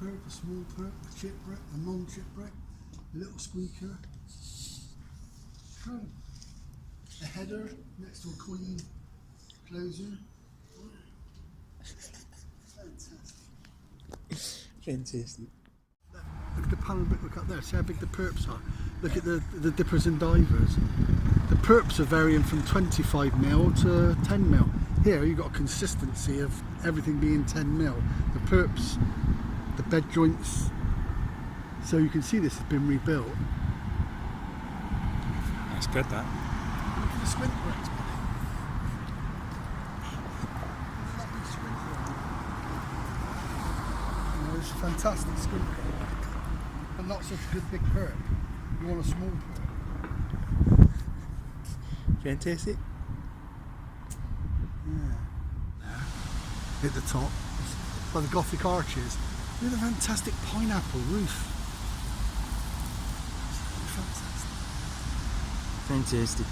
perp, a small perp, a chip brick, a non-chip brick, a little squeaker, a header next to a coin closer. Fantastic. Look at the panel brickwork up there, see how big the perps are. Look at the dippers and divers. The perps are varying from 25mm to 10mm. Here you've got a consistency of everything being 10mm. The perps, the bed joints, so you can see this has been rebuilt. That's good, that. Look at the squint bricks, buddy. Look at that big squint brick. You know, it's a fantastic squint brick, but not such a good big perp. You want a small perp. Fantastic. Yeah. At the top, by the Gothic arches, look at the fantastic pineapple roof. Fantastic. Fantastic.